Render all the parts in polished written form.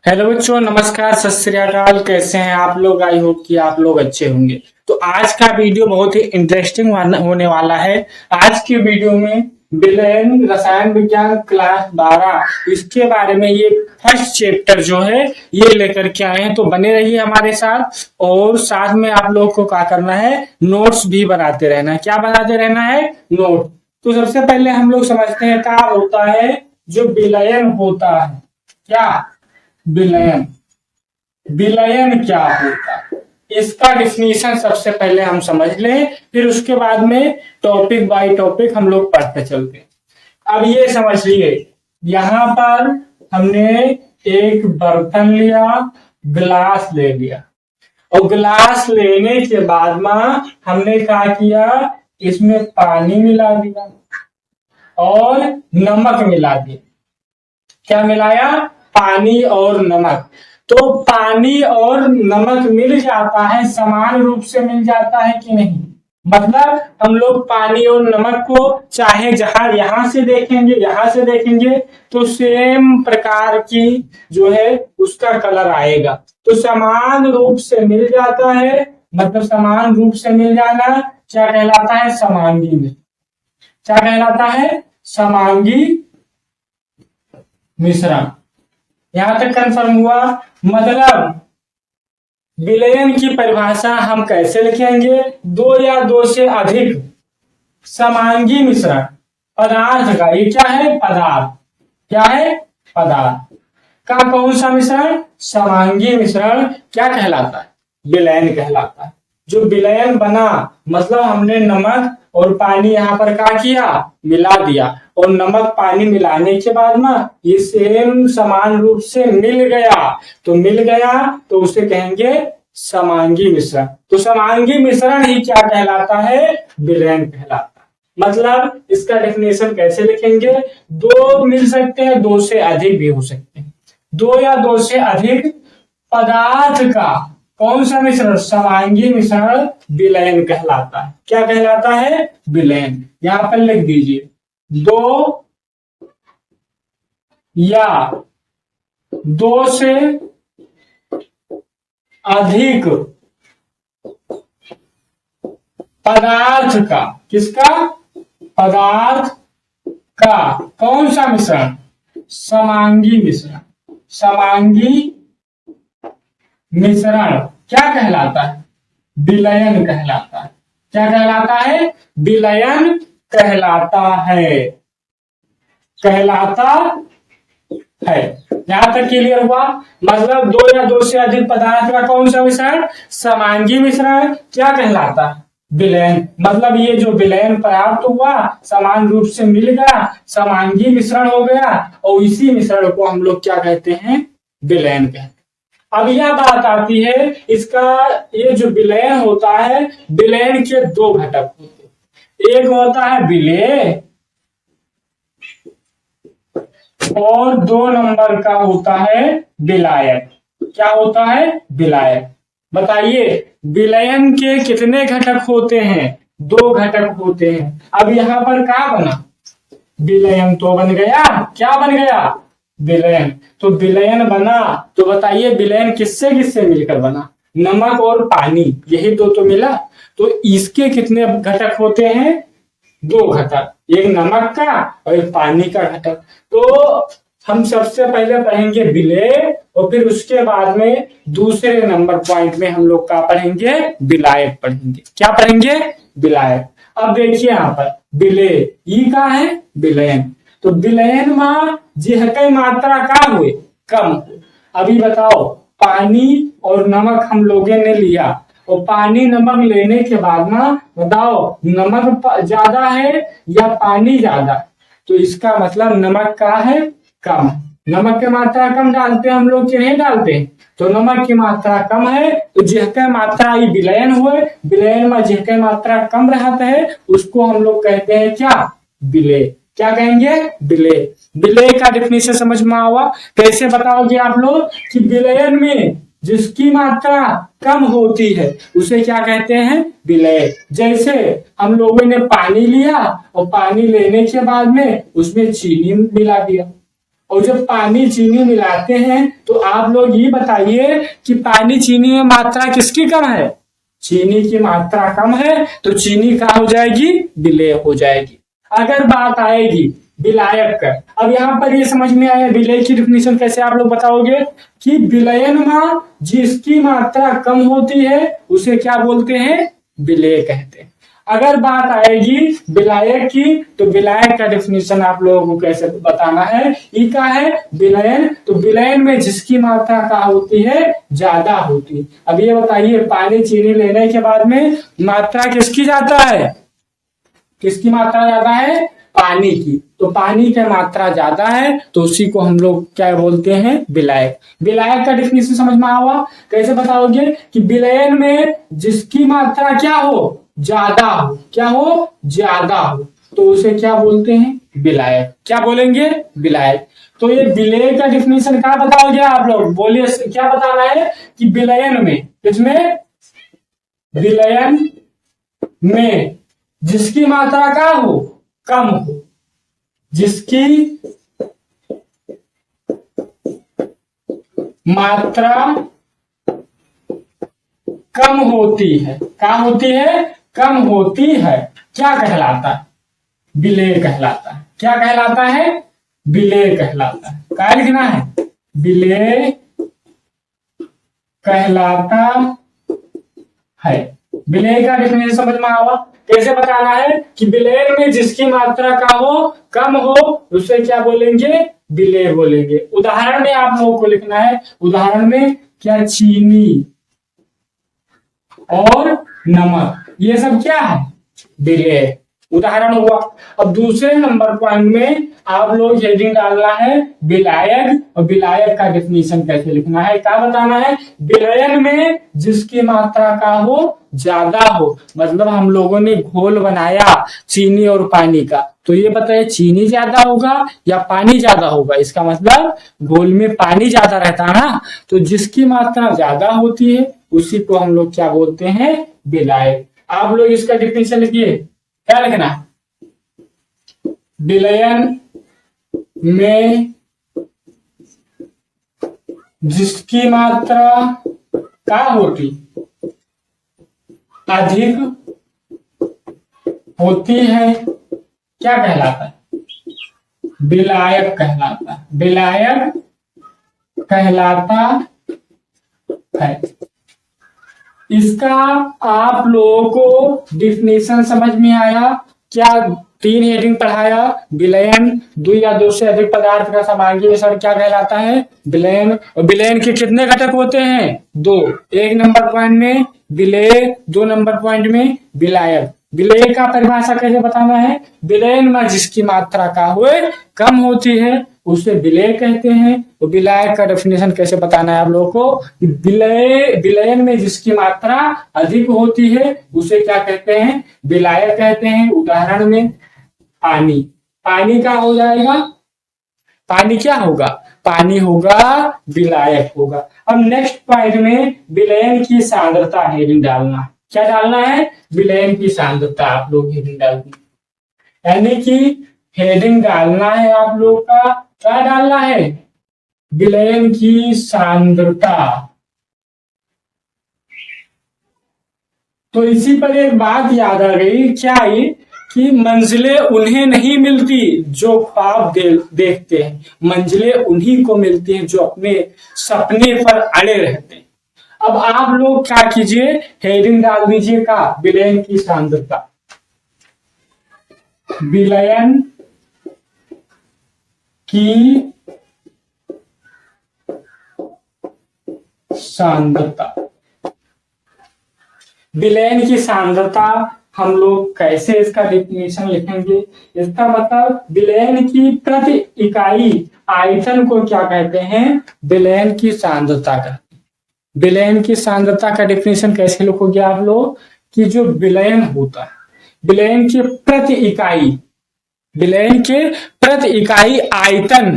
Hello बच्चों, नमस्कार, सत श्री अकाल। कैसे हैं आप लोग? आई होप कि आप लोग अच्छे होंगे। तो आज का वीडियो बहुत ही इंटरेस्टिंग होने वाला है। आज के वीडियो में विलयन रसायन विज्ञान क्लास 12 इसके बारे में ये फर्स्ट चैप्टर जो है ये लेकर के आए हैं। तो बने रहिए हमारे साथ और साथ में आप लोग को क्या करना है, नोट्स भी बनाते रहना है। क्या बनाते रहना है? नोट। तो सबसे पहले हम लोग समझते हैं क्या होता है जो विलयन होता है। क्या विलयन? विलयन क्या होता है इसका डिफिनीशन सबसे पहले हम समझ लें, फिर उसके बाद में टॉपिक बाय टॉपिक हम लोग पढ़ते चलते हैं। अब ये समझिए, यहां पर हमने एक बर्तन लिया, गिलास ले लिया और गिलास लेने के बाद में हमने क्या किया, इसमें पानी मिला दिया और नमक मिला दिया। क्या मिलाया? पानी और नमक। तो पानी और नमक मिल जाता है, समान रूप से मिल जाता है कि नहीं? मतलब हम लोग पानी और नमक को चाहे जहां यहां से देखेंगे, यहां से देखेंगे तो सेम प्रकार की जो है उसका कलर आएगा। तो समान रूप से मिल जाता है, मतलब समान रूप से मिल जाना क्या कहलाता है? समांगी में। क्या कहलाता है? समांगी मिश्रण। यहां तक कंफर्म हुआ? मतलब विलयन की परिभाषा हम कैसे लिखेंगे? दो या दो से अधिक समांगी मिश्रण पदार्थ का, ये क्या है? पदार्थ। क्या है? पदार्थ का कौन सा मिश्रण? समांगी मिश्रण क्या कहलाता है? विलयन कहलाता है। जो विलयन बना मतलब हमने नमक और पानी यहाँ पर क्या किया? मिला दिया और नमक पानी मिलाने के बाद में ये सेम समान रूप से मिल गया। तो मिल गया तो उसे कहेंगे समांगी मिश्रण। तो समांगी मिश्रण ही क्या कहलाता है? विलयन कहलाता है। मतलब इसका डेफिनेशन कैसे लिखेंगे? दो मिल सकते हैं, दो से अधिक भी हो सकते हैं। दो या दो से अधिक पदार्थ का कौन सा मिश्रण? समांगी मिश्रण विलयन कहलाता है। क्या कहलाता है? विलयन। यहां पर लिख दीजिए, दो या दो से अधिक पदार्थ का, किसका? पदार्थ का कौन सा मिश्रण? समांगी मिश्रण। समांगी मिश्रण क्या कहलाता है? विलयन कहलाता है। क्या कहलाता है? विलयन कहलाता है। कहलाता है। यहां तक क्लियर हुआ? मतलब दो या दो से अधिक पदार्थ का कौन सा मिश्रण? समांगी मिश्रण क्या कहलाता है? विलयन। मतलब ये जो विलयन प्राप्त हुआ, समान रूप से मिल गया, समांगी मिश्रण हो गया और इसी मिश्रण को हम लोग क्या कहते हैं? विलयन कहते हैं। अब यह बात आती है, इसका ये जो विलयन होता है, विलयन के दो घटक होते हैं। एक होता है विलेय और दो नंबर का होता है विलायक। क्या होता है? विलायक। बताइए, विलयन के कितने घटक होते हैं? दो घटक होते हैं। अब यहां पर क्या बना? विलयन तो बन गया। क्या बन गया? विलयन। तो विलयन बना तो बताइए विलयन किससे किससे मिलकर बना? नमक और पानी, यही दो तो मिला। तो इसके कितने घटक होते हैं? दो घटक, एक नमक का और एक पानी का घटक। तो हम सबसे पहले पढ़ेंगे विलेय और फिर उसके बाद में दूसरे नंबर पॉइंट में हम लोग क्या पढ़ेंगे? विलायक पढ़ेंगे। क्या पढ़ेंगे? विलायक। अब देखिए यहां पर विलेय, ये क्या है? विलयन। तो विलयन में जिहके मात्रा का हुए? कम। अभी बताओ, पानी और नमक हम लोगों ने लिया और पानी नमक लेने के बाद में बताओ नमक ज्यादा है या पानी ज्यादा? तो इसका मतलब नमक का है? कम। नमक की मात्रा कम डालते हैं हम लोग कि नहीं डालते? तो नमक की मात्रा कम है तो जिहके मात्रा ये विलयन हुए, विलयन में जिहके मात्रा कम रहता है उसको हम लोग कहते हैं क्या? विलेय। क्या कहेंगे? विलेय। विलेय का डेफिनेशन समझ में आवा? कैसे बताओगे आप लोग कि विलयन में जिसकी मात्रा कम होती है उसे क्या कहते हैं? विलेय। जैसे हम लोगों ने पानी लिया और पानी लेने के बाद में उसमें चीनी मिला दिया और जब पानी चीनी मिलाते हैं तो आप लोग ये बताइए कि पानी चीनी में मात्रा किसकी कम है? चीनी की मात्रा कम है तो चीनी क्या हो जाएगी? विलेय हो जाएगी। अगर बात आएगी विलायक का, अब यहाँ पर ये समझ में आया विलेय की डिफिनेशन कैसे आप लोग बताओगे कि विलयन में जिसकी मात्रा कम होती है उसे क्या बोलते हैं? विलेय कहते हैं। अगर बात आएगी विलायक की तो विलायक का डिफिनेशन आप लोगों को कैसे बताना है? ई का है विलयन, तो विलयन में जिसकी मात्रा का होती है ज्यादा होती है। अब ये बताइए पानी चीनी लेने के बाद में मात्रा किसकी ज्यादा है? किसकी मात्रा ज्यादा है? पानी की। तो पानी की मात्रा ज्यादा है तो उसी को हम लोग क्या बोलते हैं? विलायक। विलायक का डिफिनेशन समझ में आवा? कैसे बताओगे कि विलयन में जिसकी मात्रा क्या हो? ज्यादा हो। क्या हो? ज्यादा हो, तो उसे क्या बोलते हैं? विलायक। क्या बोलेंगे? विलायक। तो ये विलेय का डिफिनेशन क्या बताओगे आप लोग? बोलिए क्या बताना है कि विलयन में, इसमें विलयन में जिसकी मात्रा क्या हो? कम हो। जिसकी मात्रा कम होती है, क्या होती है? कम होती है, क्या कहलाता है? विलेय कहलाता है। क्या कहलाता है? विलेय कहलाता है। क्या लिखना है? विलेय कहलाता है। विलेय का डिफिनेशन समझ में आवा? कैसे बताना है कि विलयन में जिसकी मात्रा का हो कम हो उसे क्या बोलेंगे? विलेय बोलेंगे। उदाहरण में आप लोगों को लिखना है। उदाहरण में क्या? चीनी और नमक, ये सब क्या है? विलेय। उदाहरण हुआ। अब दूसरे नंबर पॉइंट में आप लोग हेडिंग डालना है विलायक, और विलायक का डेफिनेशन कैसे लिखना है? क्या बताना है? विलयन में जिसकी मात्रा का हो ज्यादा हो। मतलब हम लोगों ने घोल बनाया चीनी और पानी का, तो ये बताइए चीनी ज्यादा होगा या पानी ज्यादा होगा? इसका मतलब घोल में पानी ज्यादा रहता है ना, तो जिसकी मात्रा ज्यादा होती है उसी को हम लोग क्या बोलते हैं? विलायक। आप लोग इसका डिफिनेशन लिखिए। क्या लिखना है? विलयन में जिसकी मात्रा क्या होती? अधिक होती है, क्या कहलाता है? विलायक कहलाता है। विलायक कहलाता है। इसका आप लोगों को डिफिनेशन समझ में आया? क्या 3 हेडिंग पढ़ाया? विलयन, 2 या 2 से अधिक पदार्थ का समांगी मिश्रण क्या कहलाता है? विलयन। और विलयन के कितने घटक होते हैं? 2। 1 नंबर पॉइंट में विलेय, 2 नंबर पॉइंट में विलायक। विलेय का परिभाषा कैसे बताना है? विलयन में जिसकी मात्रा का हुए कम होती है उसे विलेय कहते हैं। तो विलायक का डेफिनेशन कैसे बताना है आप लोगों को? विलयन में जिसकी मात्रा अधिक होती है उसे क्या कहते हैं? विलायक कहते हैं। उदाहरण में पानी। पानी क्या हो जाएगा? पानी क्या होगा? पानी होगा विलायक होगा। अब नेक्स्ट पॉइंट में विलयन की सांद्रता हेडिंग डालना। क्या डालना है? विलयन की सांद्रता आप लोग हेडिंग डालना, यानी कि हेडिंग डालना है आप लोग का। क्या डालना है? विलयन की सांद्रता। तो इसी पर एक बात याद आ गई। क्या आई कि मंजिलें उन्हें नहीं मिलती जो ख्वाब देखते हैं, मंजिलें उन्हीं को मिलती हैं जो अपने सपने पर अड़े रहते हैं। अब आप लोग क्या कीजिए? हेडिंग डाल दीजिए का विलयन की सांद्रता। विलयन की सांद्रता। विलयन की सांद्रता हम लोग कैसे इसका डेफिनेशन लिखेंगे? इसका मतलब विलयन की प्रति इकाई आयतन को क्या कहते हैं? विलयन की सांद्रता कहते हैं। विलयन की सांद्रता का डेफिनेशन कैसे लिखोगे आप लोग? कि जो विलयन होता है, विलयन के प्रति इकाई, विलयन के प्रति इकाई आयतन,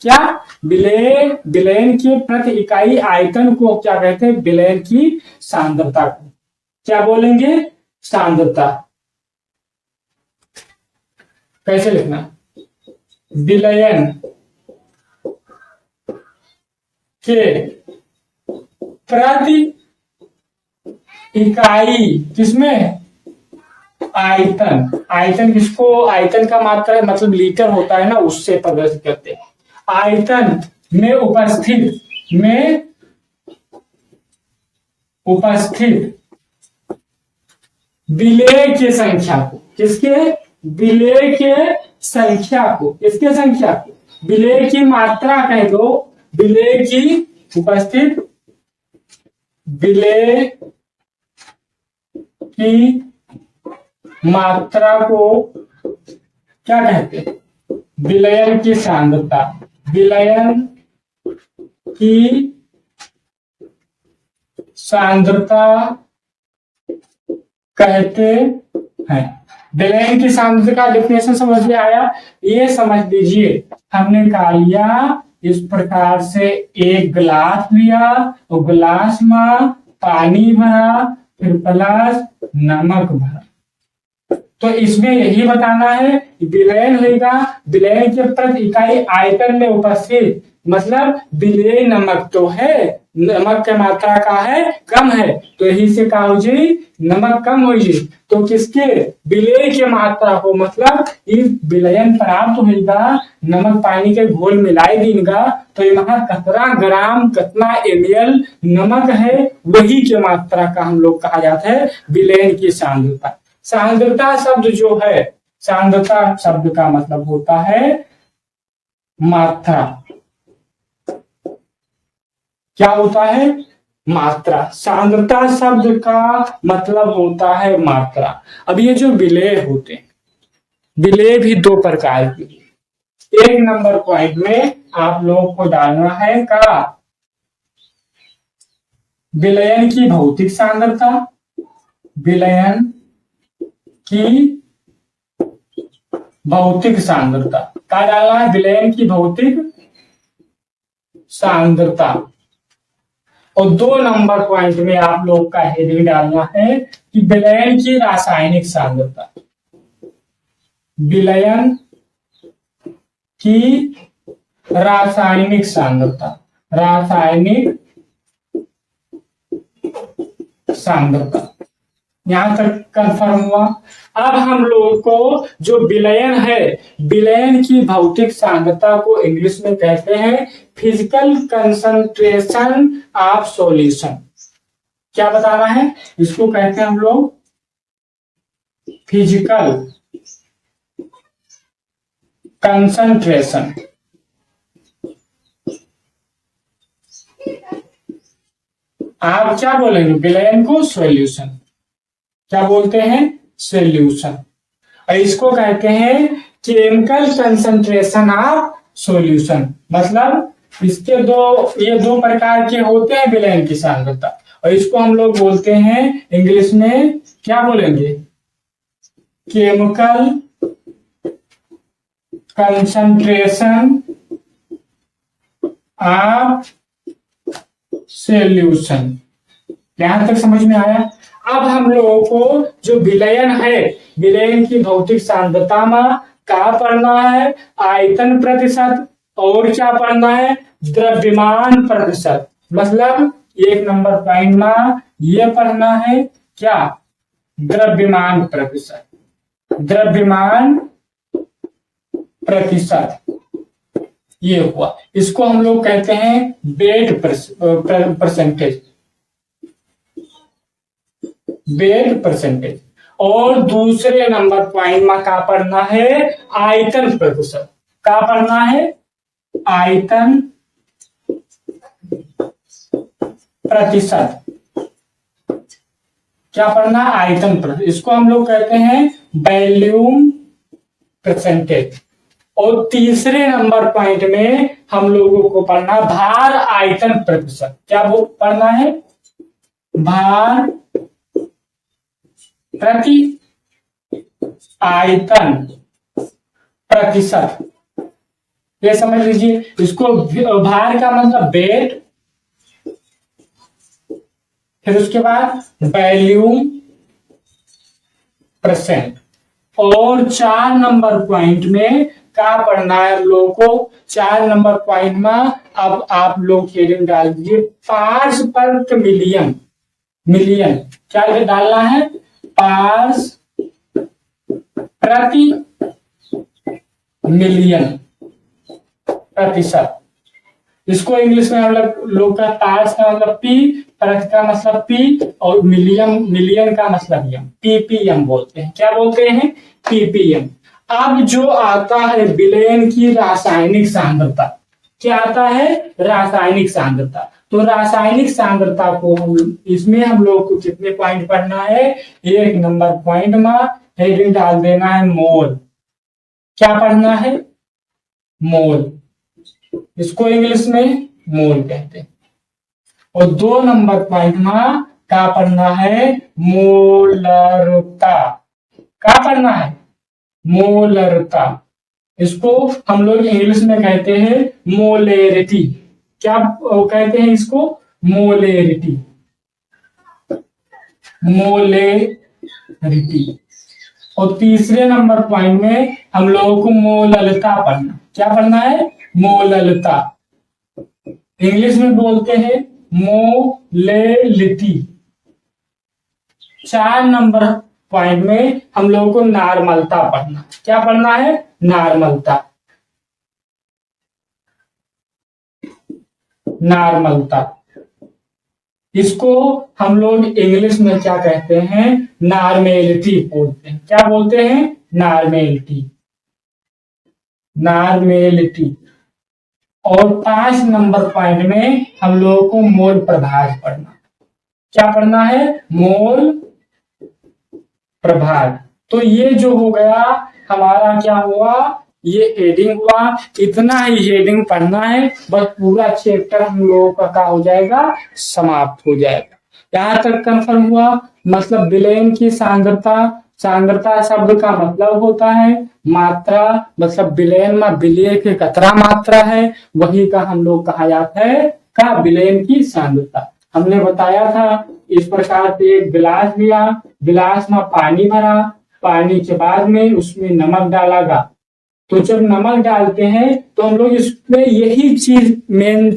क्या? विलयन के प्रति इकाई आयतन को क्या कहते हैं? विलयन की सांद्रता को क्या बोलेंगे? सांद्रता। कैसे लिखना? विलयन के प्रति इकाई, किसमें, आयतन, आयतन किसको, आयतन का मात्रा मतलब लीटर होता है ना, उससे प्रदर्शित करते हैं। आयतन में उपस्थित विलेय की संख्या को, किसके, विलेय के संख्या को, किसके संख्या को, विलेय की मात्रा कह दो, विलेय की उपस्थित विलेय की मात्रा को क्या कहते हैं, विलयन की सांद्रता, विलयन की सांद्रता कहते हैं। विलयन की सांद्रता का डेफिनेशन समझ में आया। ये समझ लीजिए, हमने कहा लिया इस प्रकार से, एक गिलास लिया और गिलास में पानी भरा, फिर प्लस नमक भरा, तो इसमें यही बताना है विलयन होगा, विलयन के प्रति इकाई आयतन में उपस्थित, मतलब विलेय नमक तो है, नमक की मात्रा का है, कम है, तो यही से कहा हो जी नमक कम हो जी, तो किसके, विलेय की मात्रा को, मतलब ये विलयन प्राप्त होगा, नमक पानी के घोल मिलाई देगा, तो यहाँ कितना ग्राम कितना ml नमक है, वही की मात्रा का हम लोग कहा जाता है विलयन की सांद्रता। सांद्रता शब्द जो है, सांद्रता शब्द का मतलब होता है मात्रा, क्या होता है, मात्रा। सांद्रता शब्द का मतलब होता है मात्रा। अब ये जो विलेय होते हैं, विलेय भी दो प्रकार की, एक नंबर पॉइंट में आप लोगों को डालना है का, विलयन की भौतिक सांद्रता, विलयन की भौतिक सांद्रता, क्या डालना है, विलयन की भौतिक सांद्रता। और दो नंबर पॉइंट में आप लोग का हेडिंग डालना है कि विलयन की रासायनिक सांद्रता, विलयन की रासायनिक सांद्रता, रासायनिक सांद्रता। यहां तक कंफर्म हुआ। अब हम लोगों को जो विलयन है, विलयन की भौतिक सांद्रता को इंग्लिश में कहते हैं फिजिकल कंसंट्रेशन ऑफ सॉल्यूशन। क्या बताना है, इसको कहते हैं हम लोग फिजिकल कंसंट्रेशन, आप क्या बोलेंगे, विलयन को सॉल्यूशन, क्या बोलते हैं, सॉल्यूशन। और इसको कहते हैं केमिकल कंसंट्रेशन ऑफ सॉल्यूशन, मतलब इसके ये दो प्रकार के होते हैं विलयन की सांद्रता, और इसको हम लोग बोलते हैं इंग्लिश में, क्या बोलेंगे, केमिकल कंसंट्रेशन ऑफ सॉल्यूशन। यहां तक समझ में आया। अब हम लोगों को जो विलयन है, विलयन की भौतिक सांद्रता में क्या पढ़ना है, आयतन प्रतिशत, और क्या पढ़ना है, द्रव्यमान प्रतिशत, मतलब एक नंबर पॉइंट में ये पढ़ना है क्या, द्रव्यमान प्रतिशत, द्रव्यमान प्रतिशत, ये हुआ। इसको हम लोग कहते हैं वेट परसेंटेज, वेट परसेंटेज। और दूसरे नंबर पॉइंट में क्या पढ़ना है, आयतन प्रतिशत, क्या पढ़ना है, आयतन प्रतिशत, क्या पढ़ना, आयतन प्रतिशत, इसको हम लोग कहते हैं वॉल्यूम परसेंटेज। और तीसरे नंबर पॉइंट में हम लोगों को पढ़ना भार आयतन प्रतिशत, क्या वो पढ़ना है, भार प्रति आयतन प्रतिशत, ये समझ लीजिए। इसको भार का मतलब वेट, फिर उसके बाद वॉल्यूम परसेंट, और 4 नंबर पॉइंट में क्या पढ़ना है हम लोगों को 4 नंबर पॉइंट में। अब आप लोग हेडिंग डाल दीजिए पार्ट्स पर मिलियन। मिलियन क्या डालना है? पार्ट्स प्रति मिलियन, प्रतिशत। इसको इंग्लिश में हम लोग का पार्ट्स का मतलब पी, प्रति का मतलब पी और मिलियन का मतलब एम, पीपीएम बोलते हैं। क्या बोलते हैं? पीपीएम। अब जो आता है विलयन की रासायनिक सांद्रता, क्या आता है? रासायनिक सांद्रता। तो रासायनिक सांद्रता को इसमें हम लोग को कितने पॉइंट पढ़ना है? 1 नंबर पॉइंट में हेडिंग डाल देना है मोल। क्या पढ़ना है? मोल। इसको इंग्लिश में मोल कहते हैं। और 2 नंबर पॉइंट में क्या पढ़ना है? मोलरता। क्या पढ़ना है? मोलरता। इसको हम लोग इंग्लिश में कहते हैं मोलेरिटी। क्या कहते हैं इसको? मोलेरिटी। मोलेरिटी। और तीसरे नंबर पॉइंट में हम लोगों को मोललता पढ़ना। क्या पढ़ना है? मोललता। इंग्लिश में बोलते हैं मोलेलिटी। 4 नंबर पॉइंट में हम लोगों को नॉर्मलता पढ़ना। क्या पढ़ना है? नॉर्मलता। नॉर्मलता। इसको हम लोग इंग्लिश में क्या कहते हैं? नॉर्मेलिटी बोलते हैं। क्या बोलते हैं? नॉर्मेलिटी। नॉर्मेलिटी। और 5 नंबर पॉइंट में हम लोगों को मोल प्रभाव पढ़ना। क्या पढ़ना है? मोल प्रभाव। तो ये जो हो गया हमारा क्या हुआ? ये हेडिंग हुआ। इतना ही हेडिंग पढ़ना है, बस पूरा चैप्टर हम लोगों का क्या हो जाएगा? समाप्त हो जाएगा। यहां तक कंफर्म हुआ? मतलब विलयन की सांद्रता, सांद्रता शब्द का मतलब होता है मात्रा, मतलब विलयन में विलय की कतरा मात्रा है, वही का हम लोग कहा जाता है का विलयन की सांद्रता। हमने बताया था इस प्रकार से एक गिलास लिया, गिलास में पानी भरा, पानी के बाद में उसमें नमक डाला गया। तो जब नमक डालते हैं तो हम लोग इसमें यही चीज मेन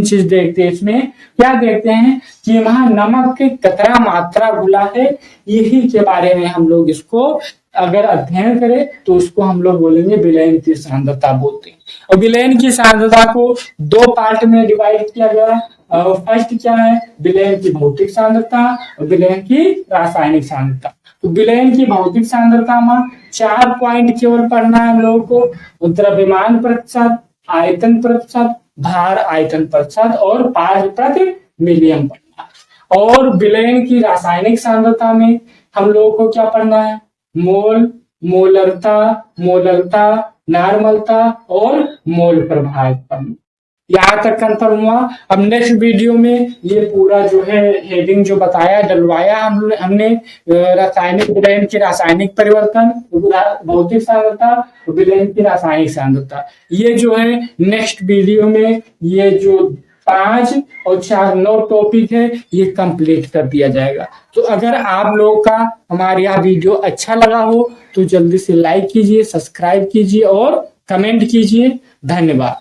चीज देखते हैं। इसमें क्या देखते हैं कि वहां नमक की कितना मात्रा घुला है, यही के बारे में हम लोग इसको अगर अध्ययन करें तो उसको हम लोग बोलेंगे विलयन की सांद्रता बोलते हैं। और विलयन की सांद्रता को 2 पार्ट में डिवाइड किया गया। फर्स्ट क्या है? विलयन की भौतिक सांद्रता और विलयन की रासायनिक सांद्रता। तो विलयन की भौतिक सांद्रता में 4 पॉइंट केवल पढ़ना है हम लोगों को। द्रव्यमान प्रतिशत, आयतन प्रतिशत, भार आयतन प्रतिशत और पार्ट प्रति मिलियन पढ़ना। और विलयन की रासायनिक सांद्रता में हम लोगों को क्या पढ़ना है? मोल, मोलरता, मोलरता, नॉर्मलता और मोल प्रभाव पढ़ना। यहाँ तक कंफर्म हुआ। अब नेक्स्ट वीडियो में ये पूरा जो है हेडिंग जो बताया डलवाया हमने रासायनिक विलयन की रासायनिक परिवर्तन, भौतिक सांद्रता, विलयन की रासायनिक सांद्रता, ये जो है नेक्स्ट वीडियो में ये जो 5 और 4 9 टॉपिक है ये कंप्लीट कर दिया जाएगा। तो अगर आप लोगों का हमारे यहाँ वीडियो अच्छा लगा हो तो जल्दी से लाइक कीजिए, सब्सक्राइब कीजिए और कमेंट कीजिए। धन्यवाद।